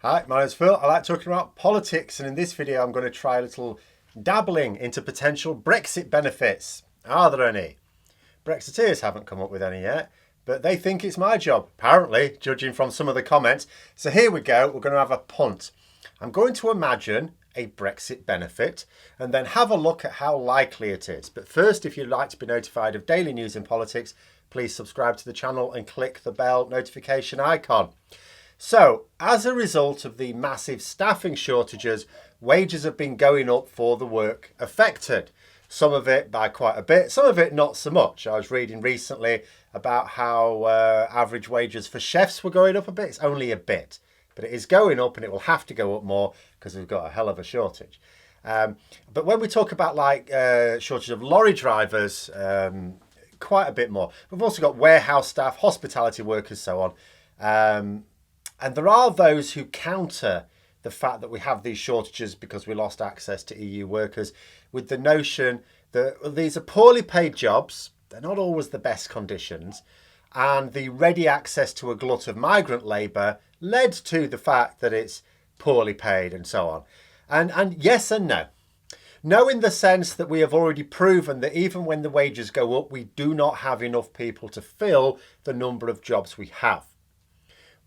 Hi, my name's Phil. I like talking about politics, and in this video I'm going to try a little dabbling into potential Brexit benefits. Are there any? Brexiteers haven't come up with any yet, but they think it's my job, apparently, judging from some of the comments. So here we go, we're going to have a punt. I'm going to imagine a Brexit benefit and then have a look at how likely it is. But first, if you'd like to be notified of daily news in politics, please subscribe to the channel and click the bell notification icon. So, as a result of the massive staffing shortages, wages have been going up for the work affected. Some of it by quite a bit, some of it not so much. I was reading recently about how average wages for chefs were going up a bit. It's only a bit, but it is going up and it will have to go up more because we've got a hell of a shortage. But when we talk about shortage of lorry drivers, quite a bit more. We've also got warehouse staff, hospitality workers, so on. And there are those who counter the fact that we have these shortages because we lost access to EU workers with the notion that these are poorly paid jobs, they're not always the best conditions, and the ready access to a glut of migrant labour led to the fact that it's poorly paid and so on. And yes and no. No, in the sense that we have already proven that even when the wages go up, we do not have enough people to fill the number of jobs we have.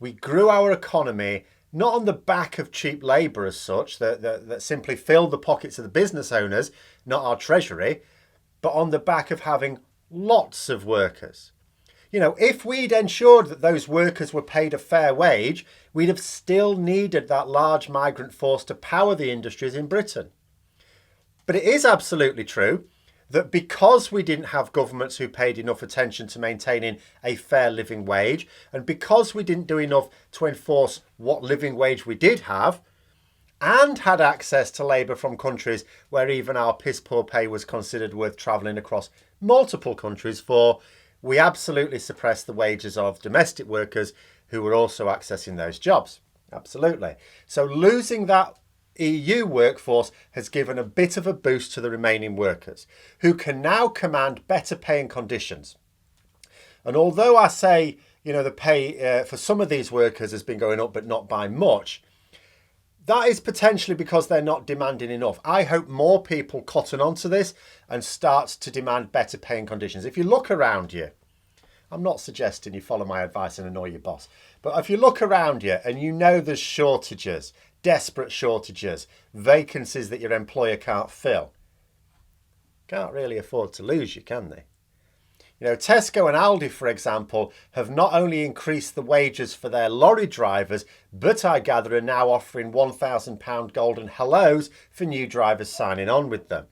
We grew our economy not on the back of cheap labour as such, that simply filled the pockets of the business owners, not our treasury, but on the back of having lots of workers. You know, if we'd ensured that those workers were paid a fair wage, we'd have still needed that large migrant force to power the industries in Britain. But it is absolutely true that because we didn't have governments who paid enough attention to maintaining a fair living wage, and because we didn't do enough to enforce what living wage we did have, and had access to labour from countries where even our piss poor pay was considered worth travelling across multiple countries for, we absolutely suppressed the wages of domestic workers who were also accessing those jobs. Absolutely. So losing that EU workforce has given a bit of a boost to the remaining workers, who can now command better paying conditions. And although I say, the pay for some of these workers has been going up, but not by much, that is potentially because they're not demanding enough. I hope more people cotton onto this and start to demand better paying conditions. If you look around you, I'm not suggesting you follow my advice and annoy your boss, but if you look around you and you know there's shortages, desperate shortages, vacancies that your employer can't fill, can't really afford to lose you, can they? Tesco and Aldi, for example, have not only increased the wages for their lorry drivers, but I gather are now offering £1,000 golden hellos for new drivers signing on with them.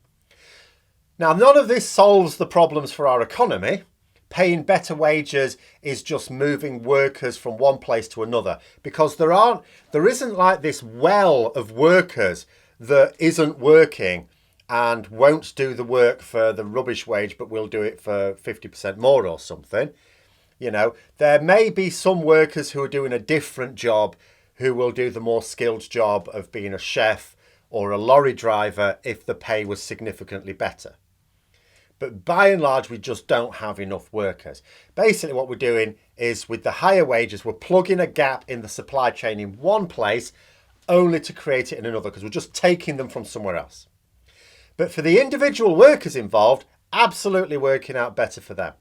Now, none of this solves the problems for our economy. Paying better wages is just moving workers from one place to another, because there isn't like this well of workers that isn't working and won't do the work for the rubbish wage, but will do it for 50% more or something. There may be some workers who are doing a different job who will do the more skilled job of being a chef or a lorry driver if the pay was significantly better. But by and large, we just don't have enough workers. Basically, what we're doing is with the higher wages, we're plugging a gap in the supply chain in one place only to create it in another, because we're just taking them from somewhere else. But for the individual workers involved, absolutely working out better for them.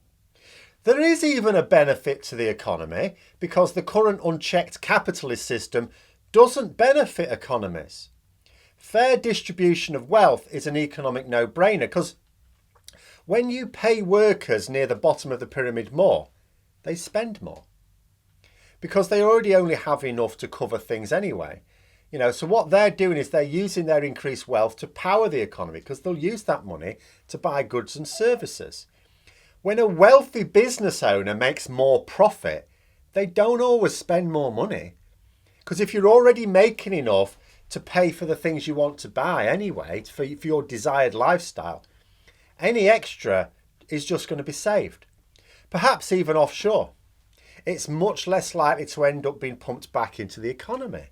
There is even a benefit to the economy, because the current unchecked capitalist system doesn't benefit economies. Fair distribution of wealth is an economic no-brainer, because when you pay workers near the bottom of the pyramid more, they spend more, because they already only have enough to cover things anyway. So what they're doing is they're using their increased wealth to power the economy, because they'll use that money to buy goods and services. When a wealthy business owner makes more profit, they don't always spend more money, because if you're already making enough to pay for the things you want to buy anyway, for your desired lifestyle, any extra is just going to be saved, perhaps even offshore. It's much less likely to end up being pumped back into the economy.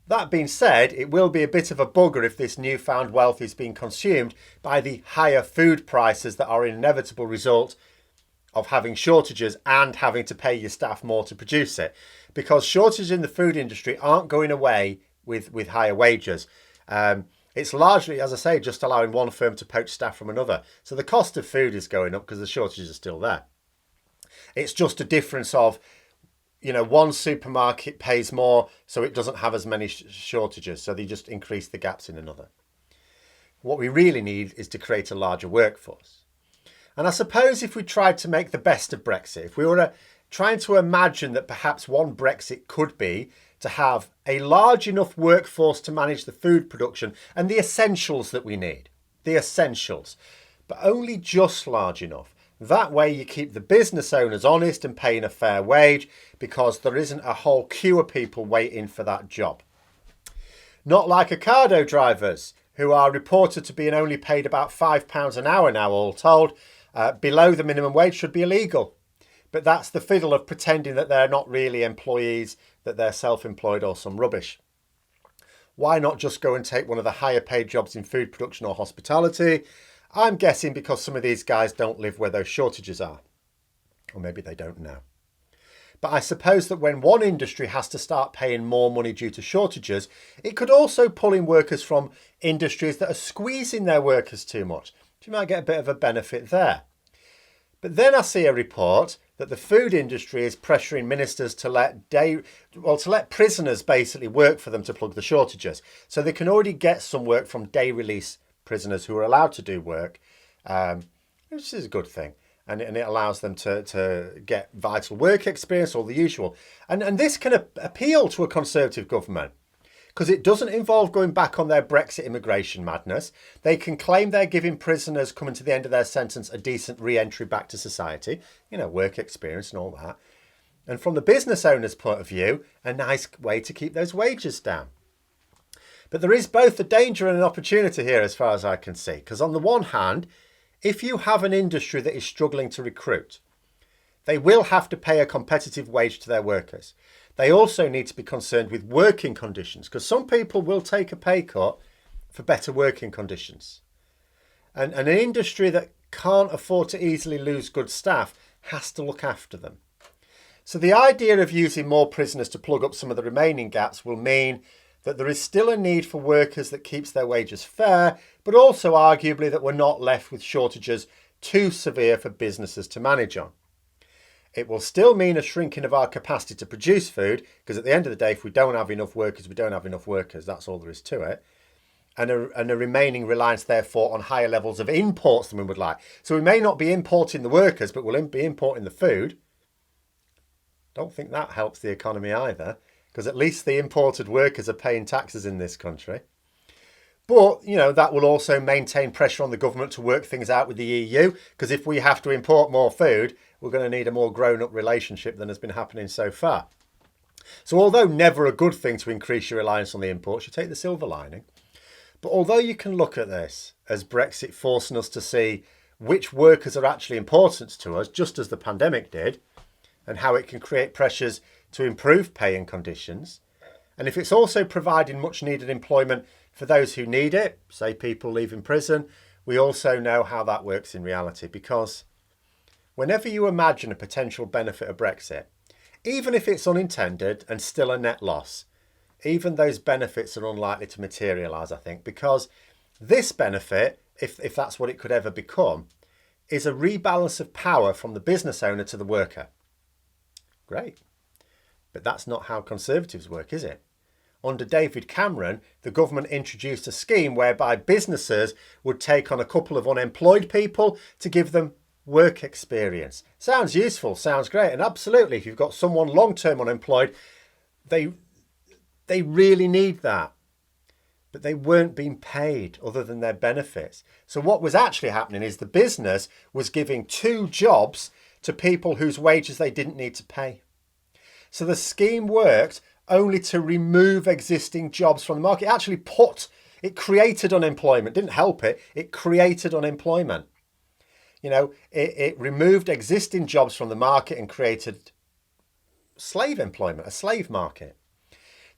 That being said, it will be a bit of a bugger if this newfound wealth is being consumed by the higher food prices that are an inevitable result of having shortages and having to pay your staff more to produce it. because shortages in the food industry aren't going away with higher wages. It's largely, as I say, just allowing one firm to poach staff from another. So the cost of food is going up because the shortages are still there. It's just a difference of, one supermarket pays more, so it doesn't have as many shortages. So they just increase the gaps in another. What we really need is to create a larger workforce. And I suppose if we tried to make the best of Brexit, if we were trying to imagine that perhaps one Brexit could be to have a large enough workforce to manage the food production and the essentials that we need, the essentials, but only just large enough. That way you keep the business owners honest and paying a fair wage, because there isn't a whole queue of people waiting for that job. Not like Ocado drivers, who are reported to being only paid about £5 an hour now, all told. Below the minimum wage should be illegal. But that's the fiddle of pretending that they're not really employees, that they're self-employed or some rubbish. Why not just go and take one of the higher paid jobs in food production or hospitality? I'm guessing because some of these guys don't live where those shortages are. Or maybe they don't know. But I suppose that when one industry has to start paying more money due to shortages, it could also pull in workers from industries that are squeezing their workers too much. So you might get a bit of a benefit there. But then I see a report that the food industry is pressuring ministers to let prisoners basically work for them to plug the shortages. So they can already get some work from day release prisoners who are allowed to do work, which is a good thing. And it allows them to get vital work experience, all the usual. And this can appeal to a Conservative government, because it doesn't involve going back on their Brexit immigration madness. They can claim they're giving prisoners coming to the end of their sentence a decent re-entry back to society, work experience and all that. And from the business owner's point of view, a nice way to keep those wages down. But there is both a danger and an opportunity here as far as I can see. Because on the one hand, if you have an industry that is struggling to recruit, they will have to pay a competitive wage to their workers. They also need to be concerned with working conditions, because some people will take a pay cut for better working conditions. And an industry that can't afford to easily lose good staff has to look after them. So the idea of using more prisoners to plug up some of the remaining gaps will mean that there is still a need for workers that keeps their wages fair, but also arguably that we're not left with shortages too severe for businesses to manage on. It will still mean a shrinking of our capacity to produce food, because at the end of the day, if we don't have enough workers, we don't have enough workers. That's all there is to it. And a remaining reliance, therefore, on higher levels of imports than we would like. So we may not be importing the workers, but we'll be importing the food. Don't think that helps the economy either, because at least the imported workers are paying taxes in this country. But, that will also maintain pressure on the government to work things out with the EU, because if we have to import more food, we're going to need a more grown-up relationship than has been happening so far. So although never a good thing to increase your reliance on the imports, you take the silver lining. But although you can look at this as Brexit forcing us to see which workers are actually important to us, just as the pandemic did, and how it can create pressures to improve pay and conditions, and if it's also providing much needed employment for those who need it, say people leaving prison, we also know how that works in reality, because whenever you imagine a potential benefit of Brexit, even if it's unintended and still a net loss, even those benefits are unlikely to materialise, I think, because this benefit, if that's what it could ever become, is a rebalance of power from the business owner to the worker. Great. But that's not how Conservatives work, is it? Under David Cameron, the government introduced a scheme whereby businesses would take on a couple of unemployed people to give them work experience. Sounds useful, sounds great. And absolutely, if you've got someone long-term unemployed, they really need that. But they weren't being paid other than their benefits. So what was actually happening is the business was giving 2 jobs to people whose wages they didn't need to pay. So the scheme worked only to remove existing jobs from the market. It created unemployment, didn't help it, it created unemployment. It removed existing jobs from the market and created slave employment, a slave market.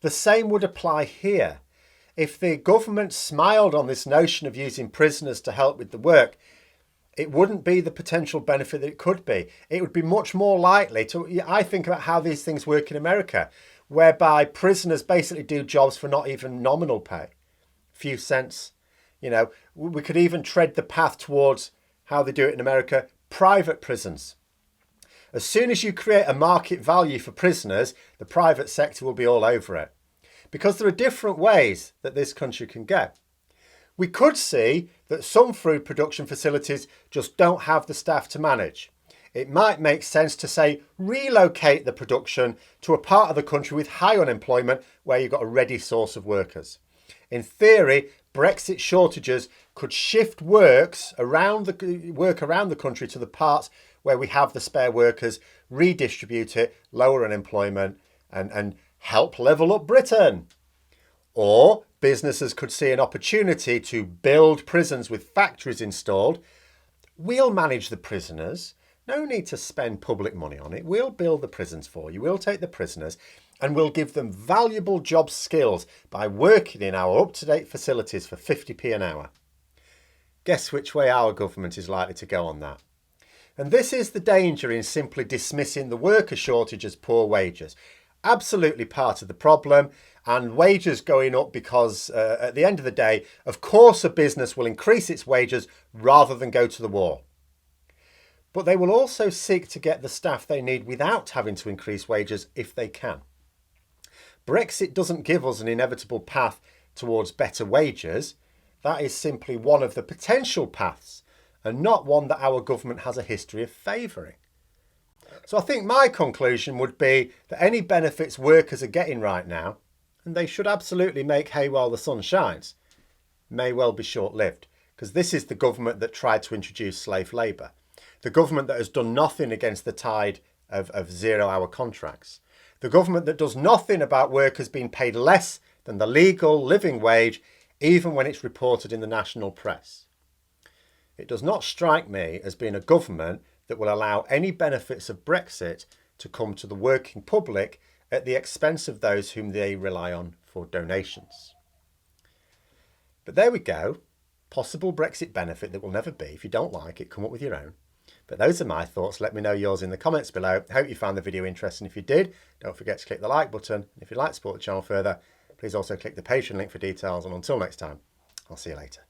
The same would apply here. If the government smiled on this notion of using prisoners to help with the work, it wouldn't be the potential benefit that it could be. It would be much more likely to, I think about how these things work in America, whereby prisoners basically do jobs for not even nominal pay, few cents. You know, we could even tread the path towards how they do it in America, private prisons. As soon as you create a market value for prisoners, the private sector will be all over it. Because there are different ways that this country can go. We could see that some food production facilities just don't have the staff to manage. It might make sense to say relocate the production to a part of the country with high unemployment where you've got a ready source of workers. In theory, Brexit shortages could shift work around the country to the parts where we have the spare workers, redistribute it, lower unemployment and help level up Britain. Or businesses could see an opportunity to build prisons with factories installed. We'll manage the prisoners. No need to spend public money on it. We'll build the prisons for you. We'll take the prisoners and we'll give them valuable job skills by working in our up-to-date facilities for 50p an hour. Guess which way our government is likely to go on that? And this is the danger in simply dismissing the worker shortage as poor wages. Absolutely part of the problem, and wages going up because at the end of the day, of course, a business will increase its wages rather than go to the war. But they will also seek to get the staff they need without having to increase wages if they can. Brexit doesn't give us an inevitable path towards better wages. That is simply one of the potential paths and not one that our government has a history of favouring. So I think my conclusion would be that any benefits workers are getting right now, and they should absolutely make hay while the sun shines, may well be short-lived, because this is the government that tried to introduce slave labour, the government that has done nothing against the tide of zero-hour contracts, the government that does nothing about workers being paid less than the legal living wage, even when it's reported in the national press. It does not strike me as being a government that will allow any benefits of Brexit to come to the working public at the expense of those whom they rely on for donations. But there we go. Possible Brexit benefit that will never be. If you don't like it, come up with your own. But those are my thoughts. Let me know yours in the comments below. I hope you found the video interesting. If you did, don't forget to click the like button. If you'd like to support the channel further, please also click the Patreon link for details. And until next time, I'll see you later.